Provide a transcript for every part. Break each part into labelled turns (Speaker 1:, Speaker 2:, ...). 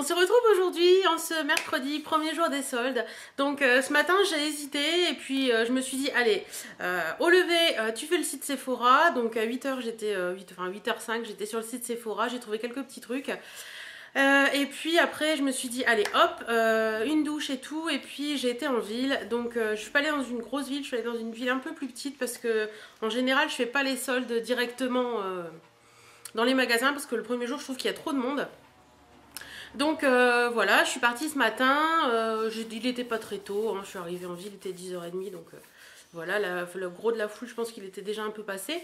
Speaker 1: On se retrouve aujourd'hui en ce mercredi, premier jour des soldes. Donc ce matin j'ai hésité et puis je me suis dit allez, au lever tu fais le site Sephora. Donc à 8h j'étais, 8h05 j'étais sur le site Sephora, j'ai trouvé quelques petits trucs. Et puis après je me suis dit allez hop, une douche et tout, et puis j'ai été en ville. Donc je suis pas allée dans une grosse ville, je suis allée dans une ville un peu plus petite parce que en général je fais pas les soldes directement dans les magasins parce que le premier jour je trouve qu'il y a trop de monde. Donc voilà, je suis partie ce matin, il était pas très tôt, hein, je suis arrivée en ville, il était 10h30, donc voilà, le gros de la foule, je pense qu'il était déjà un peu passé.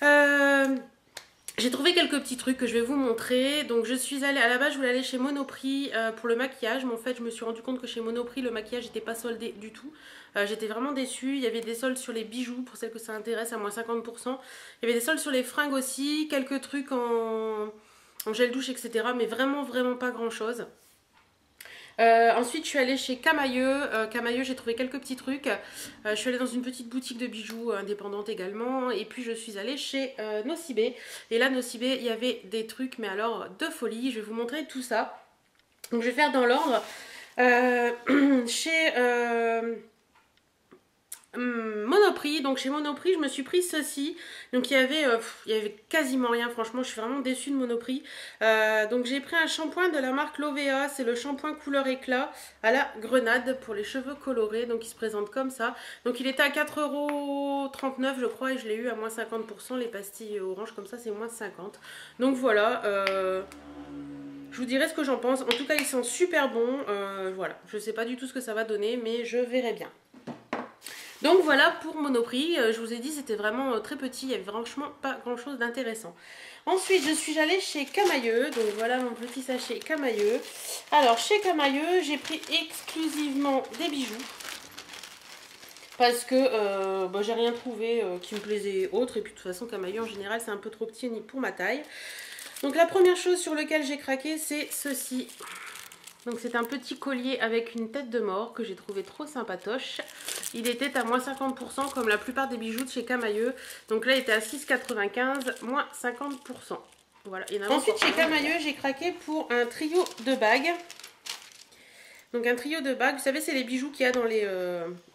Speaker 1: J'ai trouvé quelques petits trucs que je vais vous montrer. Donc je suis allée, à la base je voulais aller chez Monoprix pour le maquillage, mais en fait je me suis rendu compte que chez Monoprix le maquillage n'était pas soldé du tout. J'étais vraiment déçue, il y avait des soldes sur les bijoux pour celles que ça intéresse à moins 50%. Il y avait des soldes sur les fringues aussi, quelques trucs en gel douche, etc. Mais vraiment pas grand chose. Ensuite je suis allée chez Camailleux. Camailleux j'ai trouvé quelques petits trucs. Je suis allée dans une petite boutique de bijoux indépendante également. Et puis je suis allée chez Nocibé. Et là Nocibé il y avait des trucs mais alors de folie. Je vais vous montrer tout ça. Donc je vais faire dans l'ordre. Chez Monoprix, donc chez Monoprix je me suis pris ceci. Donc il y avait quasiment rien, franchement je suis vraiment déçue de Monoprix. Donc j'ai pris un shampoing de la marque Lovea, c'est le shampoing couleur éclat à la grenade pour les cheveux colorés. Donc il se présente comme ça. Donc il était à 4,39 € je crois et je l'ai eu à moins 50%. Les pastilles orange comme ça c'est moins 50. Donc voilà, je vous dirai ce que j'en pense. En tout cas ils sont super bons. Voilà, je sais pas du tout ce que ça va donner mais je verrai bien. Donc voilà pour Monoprix, je vous ai dit c'était vraiment très petit, il n'y avait franchement pas grand chose d'intéressant. Ensuite je suis allée chez Camailleux, donc voilà mon petit sachet Camailleux. Alors chez Camailleux j'ai pris exclusivement des bijoux. Parce que j'ai rien trouvé qui me plaisait autre, et puis de toute façon Camailleux en général c'est un peu trop petit pour ma taille. Donc la première chose sur laquelle j'ai craqué c'est ceci. Donc c'est un petit collier avec une tête de mort que j'ai trouvé trop sympatoche. Il était à moins 50% comme la plupart des bijoux de chez Camailleux. Donc là il était à 6,95, moins 50%. Voilà. Ensuite chez Camailleux j'ai craqué pour un trio de bagues. Donc un trio de bagues, vous savez c'est les bijoux qu'il y a dans les...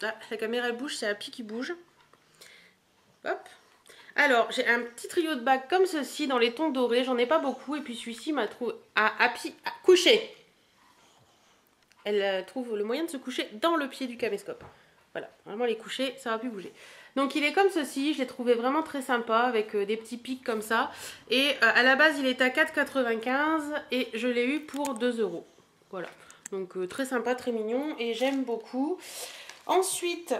Speaker 1: Ah, la caméra elle bouge, c'est Happy qui bouge. Hop. Alors j'ai un petit trio de bagues comme ceci dans les tons dorés, j'en ai pas beaucoup. Et puis celui-ci m'a trouvé... Ah, Happy, couché. Elle trouve le moyen de se coucher dans le pied du caméscope. Voilà, vraiment les coucher, ça va plus bouger. Donc il est comme ceci, je l'ai trouvé vraiment très sympa avec des petits pics comme ça. Et à la base il est à 4,95 et je l'ai eu pour 2 €. Voilà, donc très sympa, très mignon et j'aime beaucoup. Ensuite...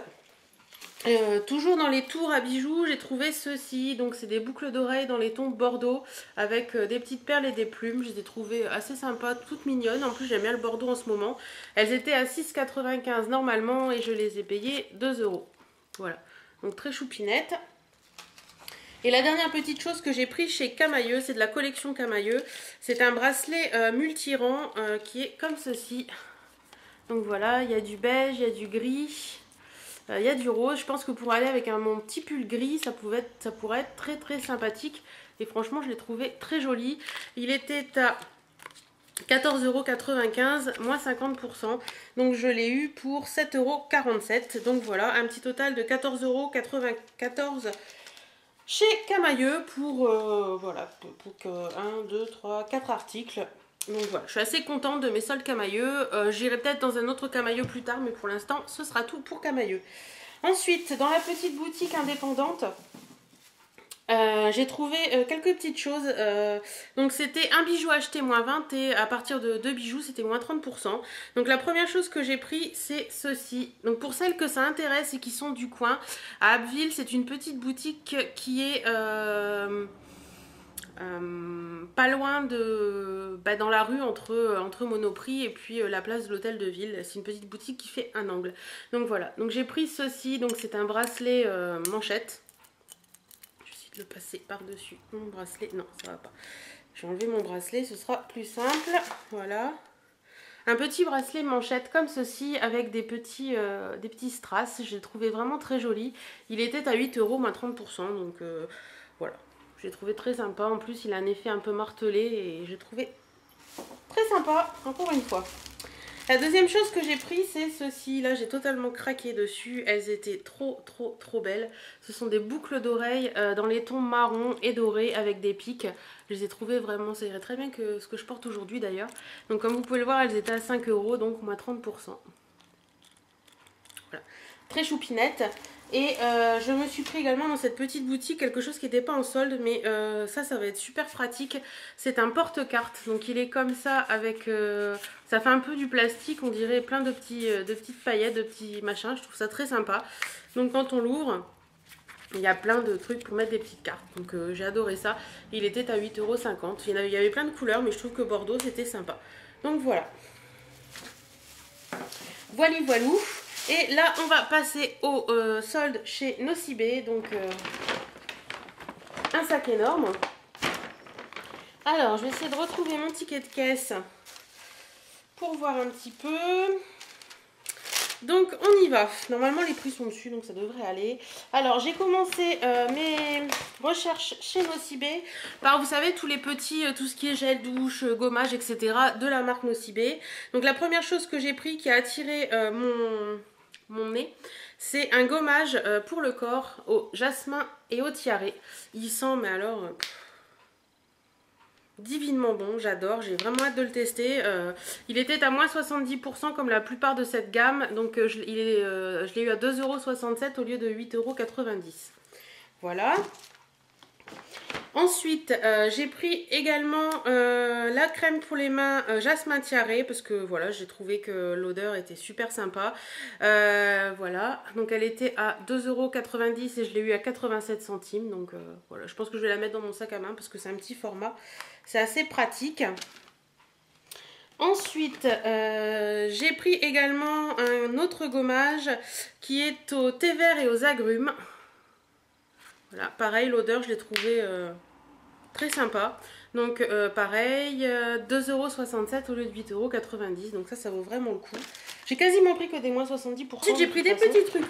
Speaker 1: toujours dans les tours à bijoux, j'ai trouvé ceci. Donc c'est des boucles d'oreilles dans les tons bordeaux avec des petites perles et des plumes. Je les ai trouvées assez sympas, toutes mignonnes. En plus j'aime bien le bordeaux en ce moment. Elles étaient à 6,95 normalement et je les ai payées 2 €. Voilà, donc très choupinettes. Et la dernière petite chose que j'ai pris chez Camailleux, c'est de la collection Camailleux. C'est un bracelet multirang qui est comme ceci. Donc voilà, il y a du beige, il y a du gris. Il y a du rose, je pense que pour aller avec mon petit pull gris, ça pourrait être très sympathique. Et franchement, je l'ai trouvé très joli. Il était à 14,95 €, moins 50%. Donc je l'ai eu pour 7,47 €. Donc voilà, un petit total de 14,94 € chez Camailleux pour, voilà, pour 1, 2, 3, 4 articles. Donc voilà, je suis assez contente de mes soldes Camailleux. J'irai peut-être dans un autre Camailleux plus tard, mais pour l'instant, ce sera tout pour Camailleux. Ensuite, dans la petite boutique indépendante, j'ai trouvé quelques petites choses. Donc c'était un bijou acheté moins 20 et à partir de 2 bijoux, c'était moins 30%. Donc la première chose que j'ai pris, c'est ceci. Donc pour celles que ça intéresse et qui sont du coin, à Abbeville, c'est une petite boutique qui est... pas loin de dans la rue entre Monoprix et puis la place de l'hôtel de ville. C'est une petite boutique qui fait un angle. Donc voilà, donc j'ai pris ceci. Donc c'est un bracelet manchette. Je vais essayer de le passer par dessus mon bracelet. Non, ça va pas, je vais enlever mon bracelet, ce sera plus simple. Voilà, un petit bracelet manchette comme ceci avec des petits strass. Je l'ai trouvé vraiment très joli. Il était à 8 €, moins 30%. Donc voilà, j'ai trouvé très sympa. En plus il a un effet un peu martelé et j'ai trouvé très sympa, encore une fois. La deuxième chose que j'ai pris, c'est ceci. Là, j'ai totalement craqué dessus. Elles étaient trop belles. Ce sont des boucles d'oreilles dans les tons marron et doré avec des pics. Je les ai trouvées vraiment, ça irait très bien que ce que je porte aujourd'hui d'ailleurs. Donc comme vous pouvez le voir, elles étaient à 5 €, donc moins 30%. Voilà. Très choupinette. Et je me suis pris également dans cette petite boutique quelque chose qui n'était pas en solde, mais ça va être super pratique. C'est un porte-carte, donc il est comme ça avec, ça fait un peu du plastique, on dirait plein de petites paillettes, de petits machins. Je trouve ça très sympa. Donc quand on l'ouvre, il y a plein de trucs pour mettre des petites cartes. Donc j'ai adoré ça. Il était à 8,50 €. Il y avait plein de couleurs, mais je trouve que Bordeaux c'était sympa. Donc voilà. Voilou voilou. Et là, on va passer au solde chez Nocibé. Donc, un sac énorme. Alors, je vais essayer de retrouver mon ticket de caisse pour voir un petit peu. Donc, on y va. Normalement, les prix sont dessus, donc ça devrait aller. Alors, j'ai commencé mes recherches chez Nocibé par, vous savez, tous les petits, tout ce qui est gel douche, gommage, etc. de la marque Nocibé. Donc, la première chose que j'ai pris qui a attiré mon nez, c'est un gommage pour le corps au jasmin et au tiare. Il sent, mais alors divinement bon, j'adore, j'ai vraiment hâte de le tester. Il était à moins 70% comme la plupart de cette gamme, donc je l'ai eu à 2,67 € au lieu de 8,90 €. Voilà. Ensuite, j'ai pris également la crème pour les mains jasmin tiare parce que voilà, j'ai trouvé que l'odeur était super sympa. Voilà, donc elle était à 2,90 € et je l'ai eu à 87 centimes. Donc voilà, je pense que je vais la mettre dans mon sac à main parce que c'est un petit format. C'est assez pratique. Ensuite, j'ai pris également un autre gommage qui est au thé vert et aux agrumes. Voilà, pareil, l'odeur, je l'ai trouvé très sympa. Donc, pareil, 2,67 € au lieu de 8,90 €. Donc, ça vaut vraiment le coup. J'ai quasiment pris que des moins 70%. Ensuite, j'ai pris des petits trucs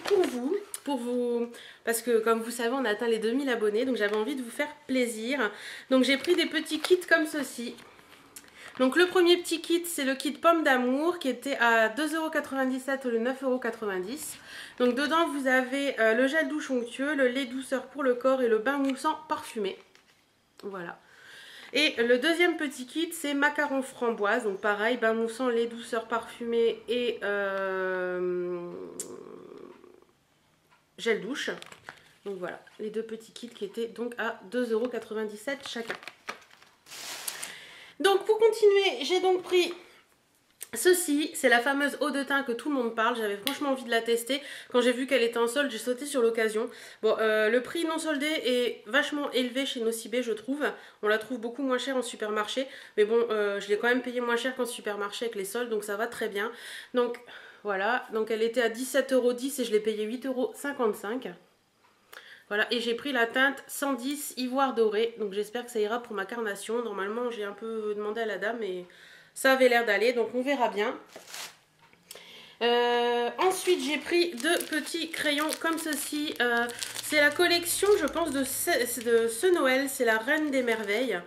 Speaker 1: pour vous, parce que, comme vous savez, on a atteint les 2000 abonnés. Donc, j'avais envie de vous faire plaisir. Donc, j'ai pris des petits kits comme ceci. Donc, le premier petit kit, c'est le kit pomme d'amour qui était à 2,97 € au lieu de 9,90 €. Donc, dedans, vous avez le gel douche onctueux, le lait douceur pour le corps et le bain moussant parfumé. Voilà. Et le deuxième petit kit, c'est macaron framboise. Donc, pareil, bain moussant, lait douceur parfumé et gel douche. Donc, voilà, les deux petits kits qui étaient donc à 2,97 € chacun. Donc pour continuer, j'ai donc pris ceci, c'est la fameuse eau de teint que tout le monde parle. J'avais franchement envie de la tester. Quand j'ai vu qu'elle était en solde, j'ai sauté sur l'occasion. Bon, le prix non soldé est vachement élevé chez Nocibé, je trouve. On la trouve beaucoup moins chère en supermarché. Mais bon, je l'ai quand même payé moins cher qu'en supermarché avec les soldes, donc ça va très bien. Donc voilà, donc elle était à 17,10 € et je l'ai payé 8,55 €. Voilà, et j'ai pris la teinte 110 ivoire doré, donc j'espère que ça ira pour ma carnation. Normalement, j'ai un peu demandé à la dame, mais ça avait l'air d'aller, donc on verra bien. Ensuite, j'ai pris deux petits crayons comme ceci. C'est la collection, je pense, de ce Noël, c'est la Reine des Merveilles.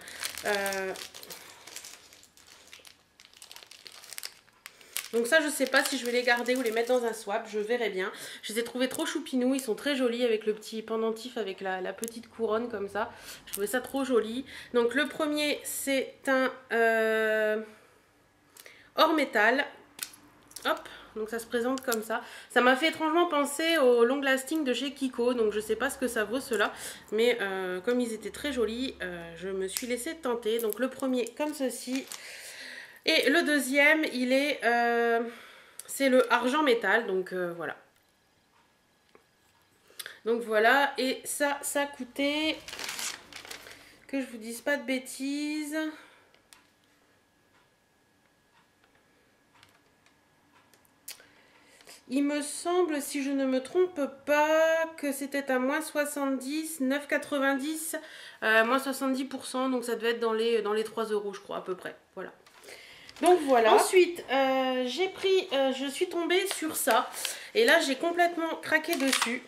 Speaker 1: Donc ça, je sais pas si je vais les garder ou les mettre dans un swap, je verrai bien. Je les ai trouvés trop choupinous, ils sont très jolis avec le petit pendentif, avec la petite couronne comme ça. Je trouvais ça trop joli. Donc le premier, c'est un hors métal. Hop, donc ça se présente comme ça. Ça m'a fait étrangement penser au long lasting de chez Kiko, donc je sais pas ce que ça vaut ceux-là. Mais comme ils étaient très jolis, je me suis laissée tenter. Donc le premier, comme ceci. Et le deuxième, il est, c'est le argent métal, donc voilà. Donc voilà, et ça coûtait, que je vous dise pas de bêtises, il me semble, si je ne me trompe pas, que c'était à moins 70, 9,90, moins 70%, donc ça devait être dans les 3 € je crois à peu près, voilà. Donc voilà. Ensuite, je suis tombée sur ça. Et là, j'ai complètement craqué dessus.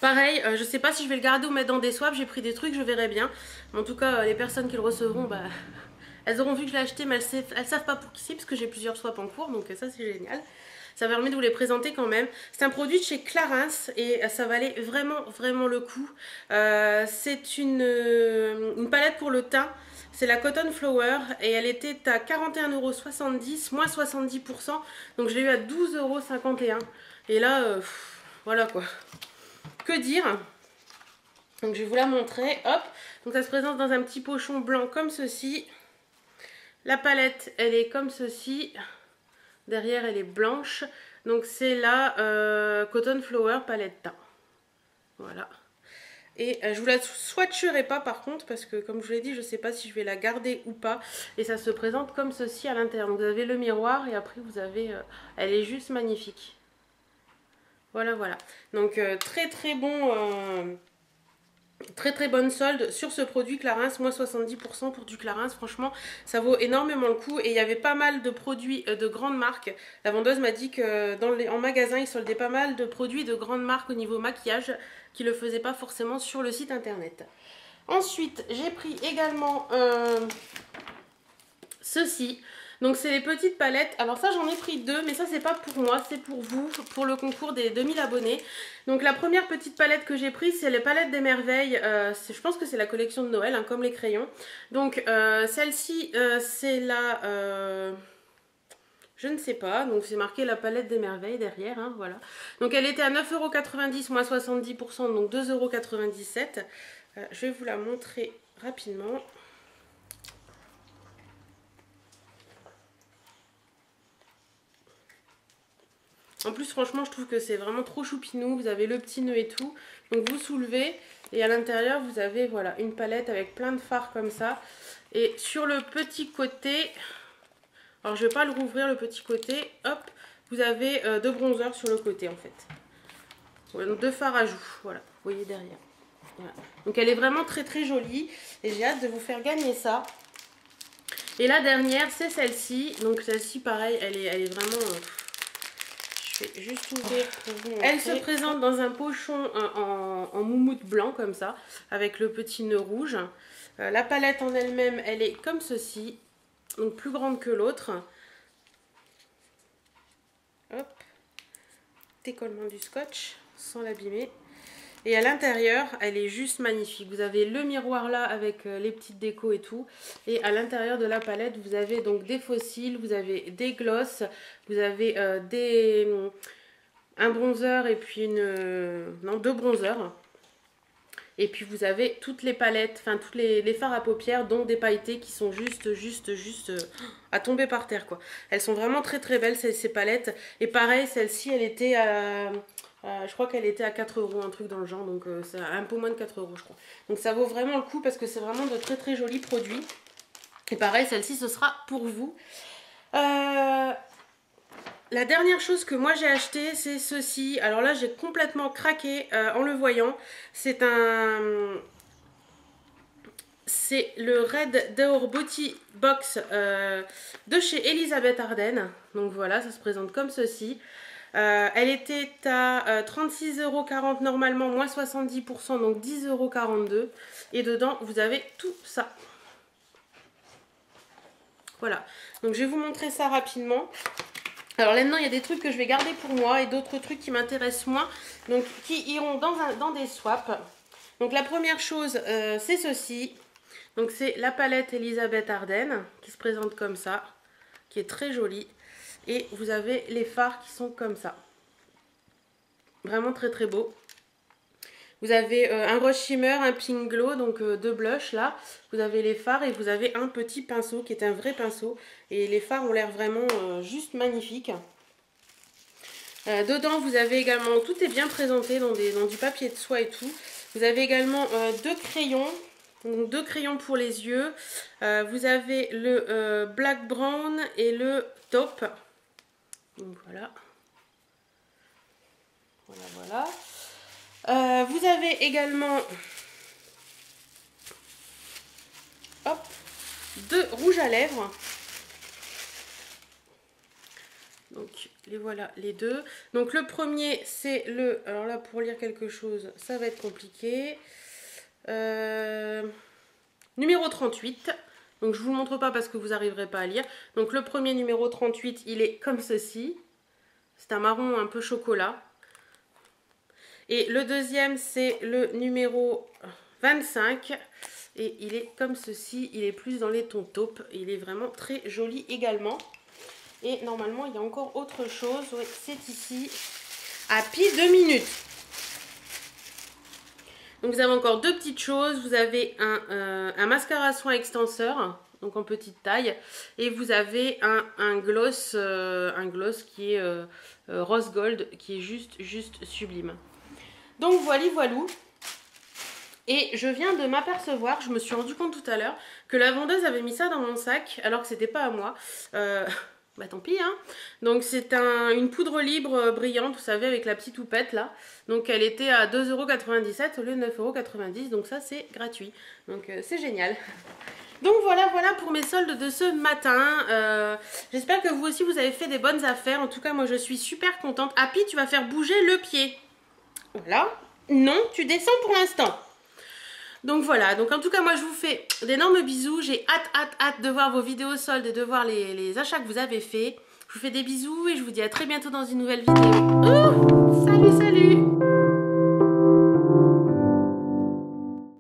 Speaker 1: Pareil, je sais pas si je vais le garder ou mettre dans des swaps. J'ai pris des trucs, je verrai bien. En tout cas, les personnes qui le recevront, bah, Elles auront vu que je l'ai acheté, mais elles savent pas pour qui c'est, parce que j'ai plusieurs swaps en cours, donc ça c'est génial. Ça permet de vous les présenter quand même. C'est un produit de chez Clarins et ça valait vraiment le coup. C'est une palette pour le teint. C'est la Cotton Flower et elle était à 41,70 €, moins 70%. Donc je l'ai eu à 12,51 €. Et là, voilà quoi. Que dire? Donc je vais vous la montrer. Hop. Donc ça se présente dans un petit pochon blanc comme ceci. La palette, elle est comme ceci. Derrière, elle est blanche. Donc c'est la Cotton Flower palette teint. Voilà. Et je vous la swatcherai pas par contre parce que comme je vous l'ai dit, je sais pas si je vais la garder ou pas. Et ça se présente comme ceci à l'intérieur. Donc vous avez le miroir et après vous avez... elle est juste magnifique. Voilà. Donc très bon... Très bonne solde sur ce produit Clarins, moins 70% pour du Clarins, franchement ça vaut énormément le coup. Et il y avait pas mal de produits de grandes marques. La vendeuse m'a dit que en magasin ils soldaient pas mal de produits de grandes marques au niveau maquillage qui ne le faisaient pas forcément sur le site internet. Ensuite j'ai pris également ceci. Donc c'est les petites palettes. Alors ça j'en ai pris deux, mais ça c'est pas pour moi, c'est pour vous, pour le concours des 2000 abonnés. Donc la première petite palette que j'ai prise, c'est les palettes des merveilles. Je pense que c'est la collection de Noël, hein, comme les crayons. Donc celle-ci c'est la... je ne sais pas, donc c'est marqué la palette des merveilles derrière, hein, voilà. Donc elle était à 9,90 €, moins 70%, donc 2,97 €. Je vais vous la montrer rapidement. En plus franchement je trouve que c'est vraiment trop choupinou, vous avez le petit nœud et tout, donc vous soulevez et à l'intérieur vous avez voilà une palette avec plein de fards comme ça. Et sur le petit côté, alors je vais pas le rouvrir le petit côté, hop, vous avez deux bronzers sur le côté en fait. Voilà, donc deux fards à joues, voilà, vous voyez derrière. Voilà. Donc elle est vraiment très jolie et j'ai hâte de vous faire gagner ça. Et la dernière c'est celle-ci, donc celle-ci pareil, elle est vraiment... je vais juste ouvrir pour vous montrer. Elle se présente dans un pochon en moumoute blanc comme ça, avec le petit nœud rouge. La palette en elle-même, elle est comme ceci, donc plus grande que l'autre. Hop, décollement du scotch sans l'abîmer. Et à l'intérieur, elle est juste magnifique. Vous avez le miroir là avec les petites décos et tout. Et à l'intérieur de la palette, vous avez donc des fossiles, vous avez des glosses, vous avez un bronzer et puis deux bronzers. Et puis vous avez toutes les palettes, enfin tous les fards à paupières, dont des pailletés qui sont juste à tomber par terre quoi. Elles sont vraiment très belles ces palettes. Et pareil, celle-ci, elle était à... je crois qu'elle était à 4 €, un truc dans le genre, donc c'est un peu moins de 4 € je crois. Donc ça vaut vraiment le coup parce que c'est vraiment de très jolis produits. Et pareil, celle-ci ce sera pour vous. La dernière chose que moi j'ai acheté, c'est ceci. Alors là j'ai complètement craqué en le voyant. C'est le Red Door Beauty Box de chez Elisabeth Arden. Donc voilà, ça se présente comme ceci. Elle était à 36,40 € normalement, moins 70%, donc 10,42 €. Et dedans, vous avez tout ça. Voilà, donc je vais vous montrer ça rapidement. Alors là-dedans, il y a des trucs que je vais garder pour moi et d'autres trucs qui m'intéressent moins, donc qui iront dans des swaps. Donc la première chose, c'est ceci. Donc c'est la palette Elisabeth Arden qui se présente comme ça, qui est très jolie. Et vous avez les fards qui sont comme ça. Vraiment très beau. Vous avez un rose shimmer, un pink glow, donc deux blushs là. Vous avez les fards et vous avez un petit pinceau qui est un vrai pinceau. Et les fards ont l'air vraiment juste magnifiques. Dedans vous avez également, tout est bien présenté dans du papier de soie et tout. Vous avez également deux crayons. Donc deux crayons pour les yeux. Vous avez le black brown et le taupe. Donc voilà. Voilà. Vous avez également deux rouges à lèvres. Donc les voilà les deux. Donc le premier c'est le... Alors là pour lire quelque chose ça va être compliqué. Numéro 38. Donc je vous le montre pas parce que vous n'arriverez pas à lire. Donc le premier numéro 38, il est comme ceci. C'est un marron un peu chocolat. Et le deuxième, c'est le numéro 25. Et il est comme ceci. Il est plus dans les tons taupes. Il est vraiment très joli également. Et normalement, il y a encore autre chose. Oui, c'est ici. Happy 2 minutes. Donc vous avez encore deux petites choses. Vous avez un mascara à soin extenseur. Donc en petite taille. Et vous avez un gloss qui est rose gold. Qui est juste sublime. Donc voilou. Et je viens de m'apercevoir, je me suis rendu compte tout à l'heure, que la vendeuse avait mis ça dans mon sac, alors que c'était pas à moi. Bah tant pis, hein. Donc c'est une poudre libre brillante, vous savez, avec la petite houppette là. Donc elle était à 2,97 € au lieu de 9,90 €, donc ça c'est gratuit. Donc c'est génial. Donc voilà pour mes soldes de ce matin. J'espère que vous aussi vous avez fait des bonnes affaires. En tout cas moi je suis super contente. Happy, tu vas faire bouger le pied. Voilà. Non, tu descends pour l'instant. Donc voilà, donc en tout cas moi je vous fais d'énormes bisous. J'ai hâte de voir vos vidéos soldes et de voir les achats que vous avez fait. Je vous fais des bisous et je vous dis à très bientôt dans une nouvelle vidéo. Salut